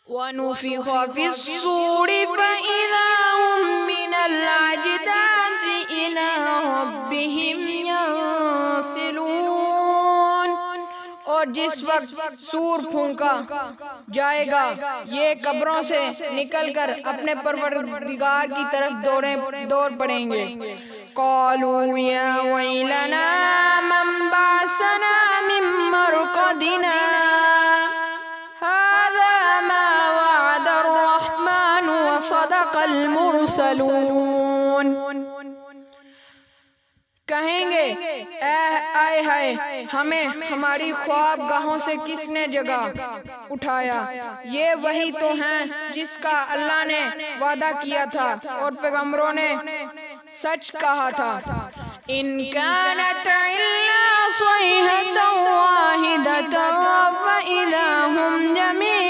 وَنُفِخَ فِي الصُّورِ فَإِذَا هُم مِّنَ الْأَجْدَاثِ إِلَىٰ رَبِّهِمْ يَنسِلُونَ۔ اور جس وقت سور پھونکا جائے گا یہ قبروں سے نکل کر اپنے پروردگار کی طرف دوڑ پڑیں گے۔ قَالُوا يَا وَيْلَنَا مَن بَعَثَنَا مِن مَّرْقَدِنَا هَٰذَا مَا وَعَدَ الرَّحْمَٰنُ وَصَدَقَ الْمُرْسَلُونَ۔ کہیں گے آئے ہائے ہمیں ہماری خواب گاہوں سے کس نے جگا اٹھایا، یہ وہی تو ہیں جس کا اللہ نے وعدہ کیا تھا اور پیغمبروں نے سچ کہا تھا۔ إِن كَانَتْ إِلَّا صَيْحَةً وَاحِدَةً فَإِذَا هُمْ جَمِيعٌ